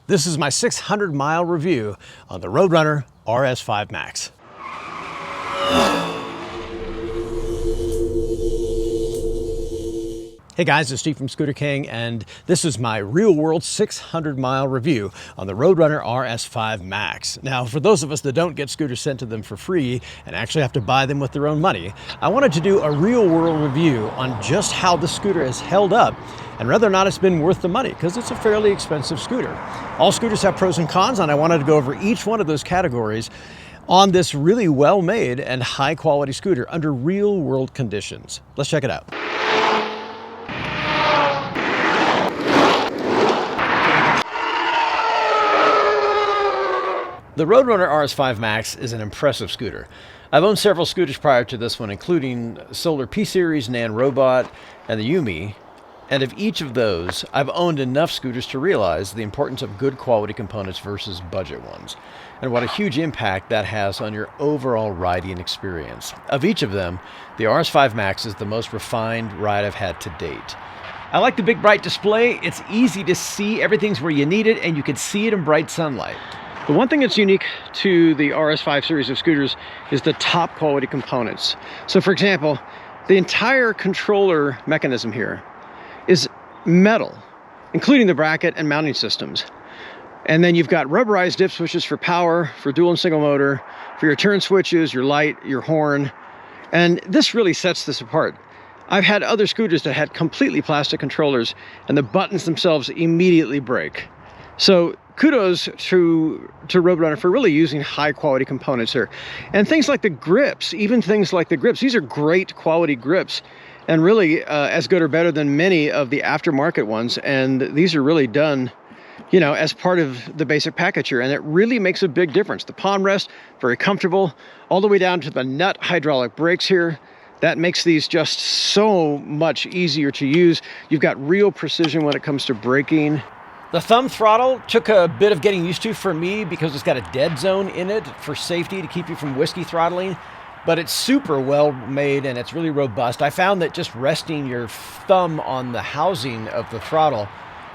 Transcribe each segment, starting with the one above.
This is my 600-mile review on the Roadrunner RS5 Max. Hey guys, it's Steve from Scooter King, and this is my real-world 600-mile review on the Roadrunner RS5 Max. Now, for those of us that don't get scooters sent to them for free and actually have to buy them with their own money, I wanted to do a real-world review on just how the scooter has held up and whether or not it's been worth the money, because it's a fairly expensive scooter. All scooters have pros and cons, and I wanted to go over each one of those categories on this really well-made and high-quality scooter under real-world conditions. Let's check it out. The Roadrunner RS5 Max is an impressive scooter. I've owned several scooters prior to this one, including Solar P-Series, Nan Robot, and the Yumi. And of each of those, I've owned enough scooters to realize the importance of good quality components versus budget ones, and what a huge impact that has on your overall riding experience. Of each of them, the RS5 Max is the most refined ride I've had to date. I like the big bright display. It's easy to see, everything's where you need it, and you can see it in bright sunlight. The one thing that's unique to the RS5 series of scooters is the top quality components. So for example, the entire controller mechanism here is metal, including the bracket and mounting systems. And then you've got rubberized dip switches for power, for dual and single motor, for your turn switches, your light, your horn. And this really sets this apart. I've had other scooters that had completely plastic controllers and the buttons themselves immediately break. So kudos to Roadrunner for really using high quality components here. And things like the grips, even things like the grips, these are great quality grips and really as good or better than many of the aftermarket ones. And these are really done, you know, as part of the basic package here. And it really makes a big difference. The palm rest, very comfortable, all the way down to the nut hydraulic brakes here. That makes these just so much easier to use. You've got real precision when it comes to braking. The thumb throttle took a bit of getting used to for me because it's got a dead zone in it for safety to keep you from whiskey throttling, but it's super well made and it's really robust. I found that just resting your thumb on the housing of the throttle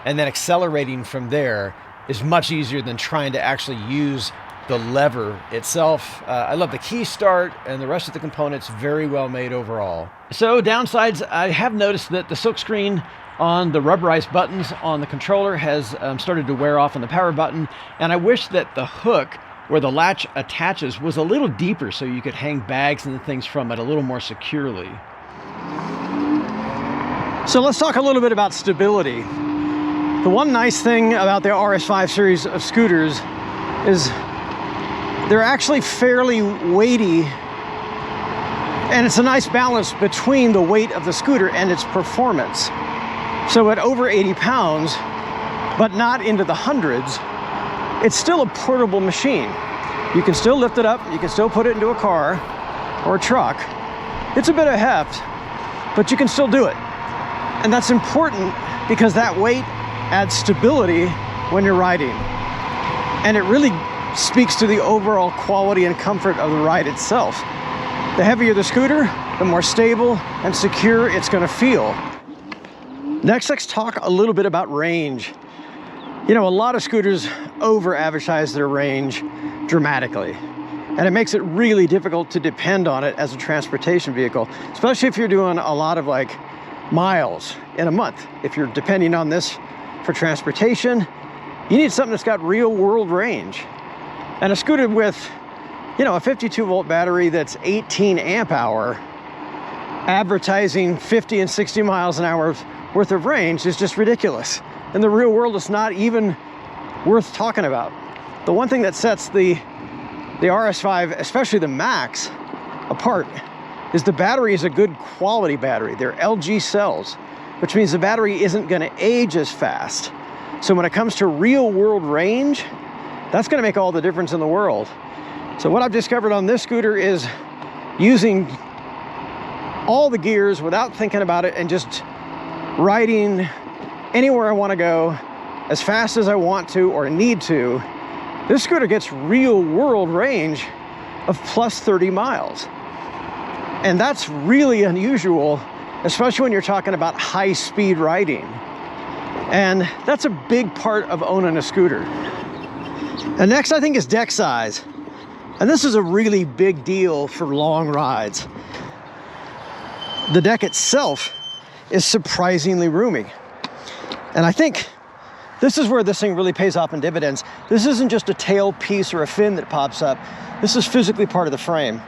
and then accelerating from there is much easier than trying to actually use the lever itself. I love the key start and the rest of the components, very well made overall. So downsides, I have noticed that the silkscreen on the rubberized buttons on the controller has started to wear off on the power button, and I wish that the hook where the latch attaches was a little deeper so you could hang bags and things from it a little more securely. So let's talk a little bit about stability. The one nice thing about the RS5 series of scooters is they're actually fairly weighty, and it's a nice balance between the weight of the scooter and its performance. So at over 80 pounds, but not into the hundreds, it's still a portable machine. You can still lift it up, you can still put it into a car or a truck. It's a bit of heft, but you can still do it. And that's important because that weight adds stability when you're riding. And it really speaks to the overall quality and comfort of the ride itself. The heavier the scooter, the more stable and secure it's going to feel. Next, let's talk a little bit about range. You know, a lot of scooters over-advertise their range dramatically, and it makes it really difficult to depend on it as a transportation vehicle, especially if you're doing a lot of like miles in a month. If you're depending on this for transportation, you need something that's got real-world range. And a scooter with, you know, a 52-volt battery that's 18 amp hour, advertising 50 and 60 miles an hour worth of range is just ridiculous. In the real world, it's not even worth talking about. The one thing that sets the RS5, especially the Max, apart is the battery is a good quality battery. They're LG cells, which means the battery isn't going to age as fast. So when it comes to real world range, that's going to make all the difference in the world. So what I've discovered on this scooter is using all the gears without thinking about it and just riding anywhere I want to go as fast as I want to or need to. This scooter gets real world range of plus 30 miles. And that's really unusual, especially when you're talking about high speed riding. And that's a big part of owning a scooter. And next, I think, is deck size. And this is a really big deal for long rides. The deck itself is surprisingly roomy. And I think this is where this thing really pays off in dividends. This isn't just a tail piece or a fin that pops up. This is physically part of the frame.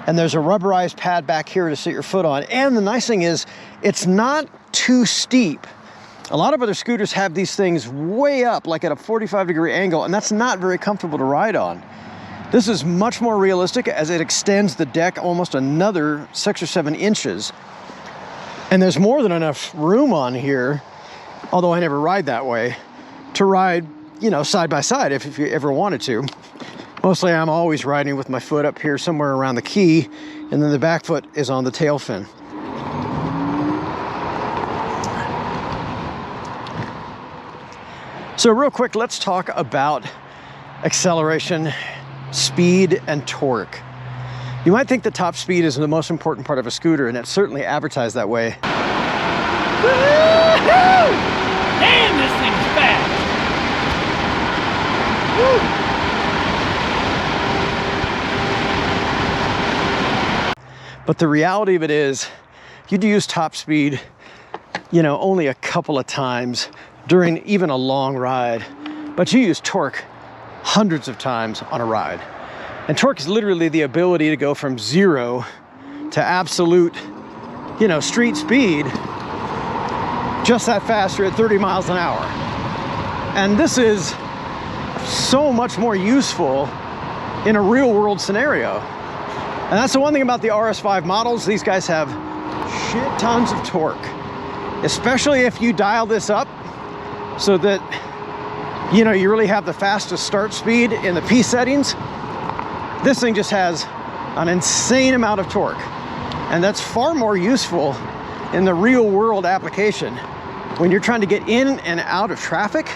And there's a rubberized pad back here to sit your foot on. And the nice thing is, it's not too steep. A lot of other scooters have these things way up, like at a 45-degree angle, and that's not very comfortable to ride on. This is much more realistic as it extends the deck almost another 6 or 7 inches. And there's more than enough room on here, although I never ride that way, to ride, you know, side by side if you ever wanted to. Mostly I'm always riding with my foot up here somewhere around the key, and then the back foot is on the tail fin. So real quick, let's talk about acceleration, speed, and torque. You might think the top speed is the most important part of a scooter, and it's certainly advertised that way. Woo-hoo! Damn, this thing's fast! Woo! But the reality of it is, you'd use top speed, you know, only a couple of times during even a long ride, but you use torque hundreds of times on a ride. And torque is literally the ability to go from 0 to absolute, you know, street speed just that faster at 30 miles an hour. And this is so much more useful in a real world scenario. And that's the one thing about the RS5 models. These guys have shit tons of torque, especially if you dial this up so that, you know, you really have the fastest start speed in the P settings. This thing just has an insane amount of torque, and that's far more useful in the real world application. When you're trying to get in and out of traffic,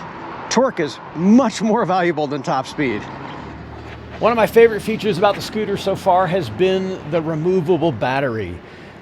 torque is much more valuable than top speed. One of my favorite features about the scooter so far has been the removable battery.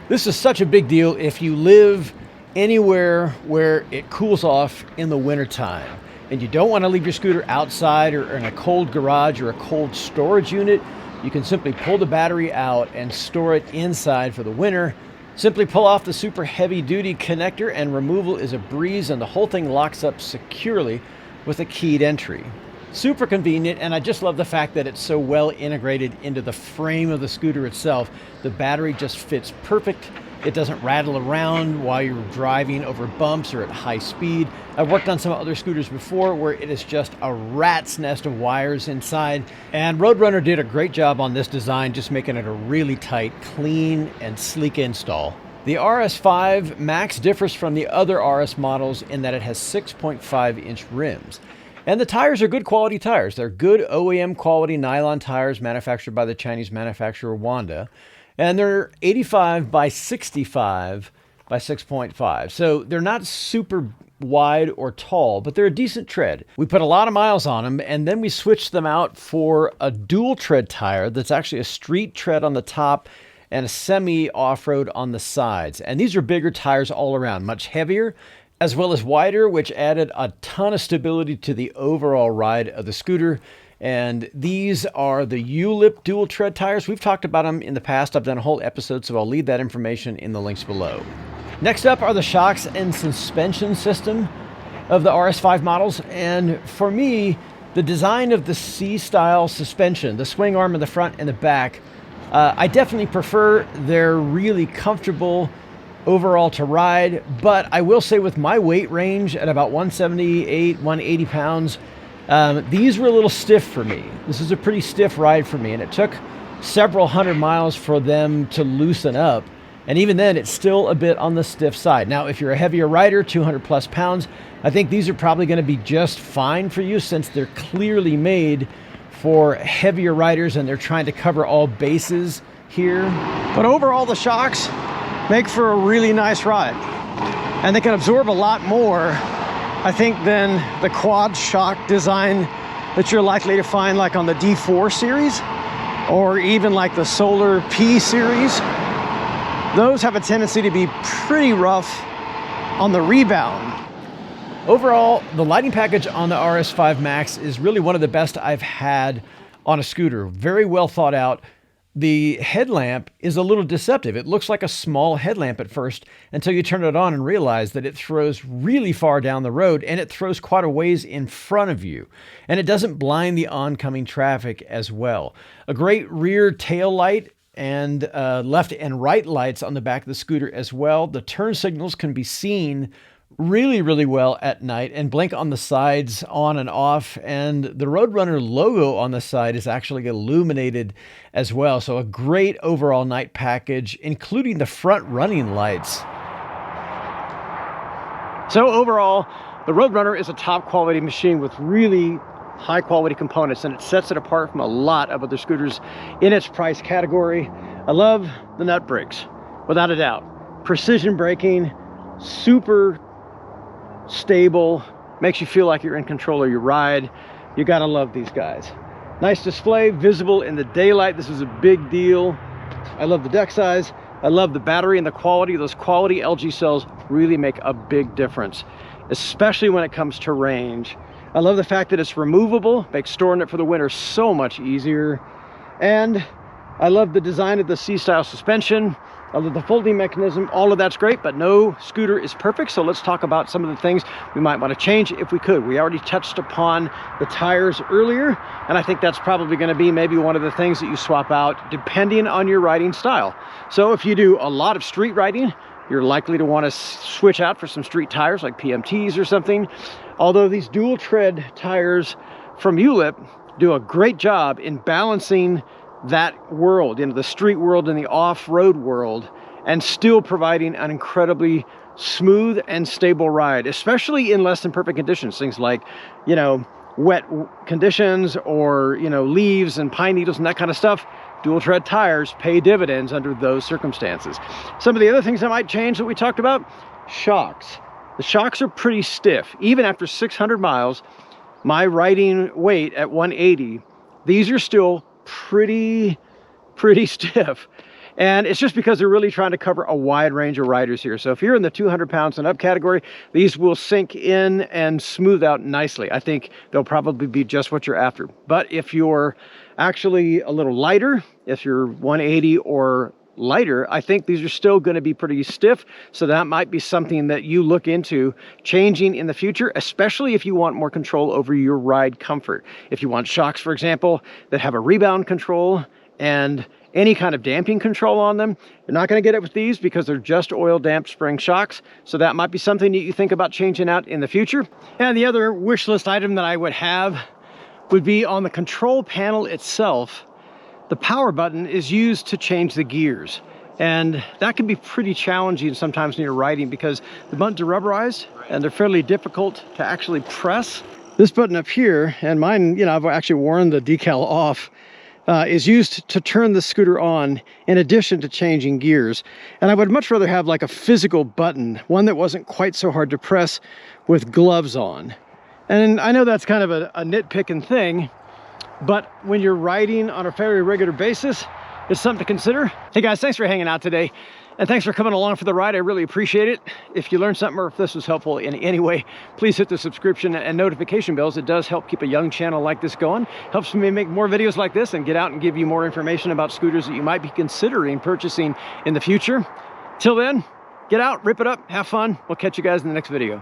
This is such a big deal if you live anywhere where it cools off in the wintertime and you don't want to leave your scooter outside or in a cold garage or a cold storage unit. You can simply pull the battery out and store it inside for the winter. Simply pull off the super heavy duty connector and removal is a breeze, and the whole thing locks up securely with a keyed entry. Super convenient, and I just love the fact that it's so well integrated into the frame of the scooter itself. The battery just fits perfect. It doesn't rattle around while you're driving over bumps or at high speed. I've worked on some other scooters before where it is just a rat's nest of wires inside, and Roadrunner did a great job on this design, just making it a really tight, clean, and sleek install. The RS5 Max differs from the other RS models in that it has 6.5-inch rims. And the tires are good quality tires. They're good OEM quality nylon tires manufactured by the Chinese manufacturer Wanda. And they're 85 by 65 by 6.5. So they're not super wide or tall, but they're a decent tread. We put a lot of miles on them, and then we switched them out for a dual tread tire that's actually a street tread on the top and a semi off-road on the sides. And these are bigger tires all around, much heavier, as well as wider, which added a ton of stability to the overall ride of the scooter. And these are the ULIP dual tread tires. We've talked about them in the past. I've done a whole episode, so I'll leave that information in the links below. Next up are the shocks and suspension system of the RS5 models. And for me, the design of the C-style suspension, the swing arm in the front and the back, I definitely prefer. They're really comfortable overall to ride, but I will say with my weight range at about 178, 180 pounds, these were a little stiff for me. This is a pretty stiff ride for me, and it took several hundred miles for them to loosen up. And even then, it's still a bit on the stiff side. Now, if you're a heavier rider, 200 plus pounds, I think these are probably going to be just fine for you, since they're clearly made for heavier riders and they're trying to cover all bases here. But overall, the shocks make for a really nice ride, and they can absorb a lot more, I think, than the quad shock design that you're likely to find like on the D4 series or even like the Solar P series. Those have a tendency to be pretty rough on the rebound. Overall, the lighting package on the RS5 Max is really one of the best I've had on a scooter. Very well thought out. The headlamp is a little deceptive. It looks like a small headlamp at first until you turn it on and realize that it throws really far down the road, and it throws quite a ways in front of you. And it doesn't blind the oncoming traffic as well. A great rear tail light and left and right lights on the back of the scooter as well. The turn signals can be seen really well at night and blink on the sides on and off, and the Roadrunner logo on the side is actually illuminated as well. So a great overall night package, including the front running lights. So overall, the Roadrunner is a top quality machine with really high quality components, and it sets it apart from a lot of other scooters in its price category. I love the nut brakes, without a doubt. Precision braking, super stable, makes you feel like you're in control of your ride. You gotta love these guys. Nice display, visible in the daylight. This is a big deal. I love the deck size. I love the battery and the quality. Those quality LG cells really make a big difference, especially when it comes to range. I love the fact that it's removable, makes storing it for the winter so much easier. And I love the design of the C-style suspension. I love the folding mechanism. All of that's great, but no scooter is perfect. So let's talk about some of the things we might want to change if we could. We already touched upon the tires earlier, and I think that's probably going to be maybe one of the things that you swap out depending on your riding style. So if you do a lot of street riding, you're likely to want to switch out for some street tires like PMTs or something. Although these dual tread tires from ULIP do a great job in balancing that world, you know, the street world and the off-road world, and still providing an incredibly smooth and stable ride, especially in less than perfect conditions. Things like, you know, wet conditions or, you know, leaves and pine needles and that kind of stuff. Dual tread tires pay dividends under those circumstances. Some of the other things I might change that we talked about, shocks. The shocks are pretty stiff. Even after 600 miles, my riding weight at 180, these are still pretty stiff, and it's just because they're really trying to cover a wide range of riders here. So if you're in the 200 pounds and up category, these will sink in and smooth out nicely. I think they'll probably be just what you're after. But if you're actually a little lighter, if you're 180 or lighter, I think these are still going to be pretty stiff. So that might be something that you look into changing in the future, especially if you want more control over your ride comfort. If you want shocks, for example, that have a rebound control and any kind of damping control on them, you're not going to get it with these because they're just oil damped spring shocks. So that might be something that you think about changing out in the future. And the other wish list item that I would have would be on the control panel itself. The power button is used to change the gears, and that can be pretty challenging sometimes when you're riding because the buttons are rubberized and they're fairly difficult to actually press. This button up here, and mine, you know, I've actually worn the decal off, is used to turn the scooter on in addition to changing gears. And I would much rather have like a physical button, one that wasn't quite so hard to press with gloves on. And I know that's kind of a nitpicking thing, but when you're riding on a fairly regular basis, it's something to consider. Hey guys, thanks for hanging out today. And thanks for coming along for the ride. I really appreciate it. If you learned something or if this was helpful in any way, please hit the subscription and notification bells. It does help keep a young channel like this going. Helps me make more videos like this and get out and give you more information about scooters that you might be considering purchasing in the future. Till then, get out, rip it up, have fun. We'll catch you guys in the next video.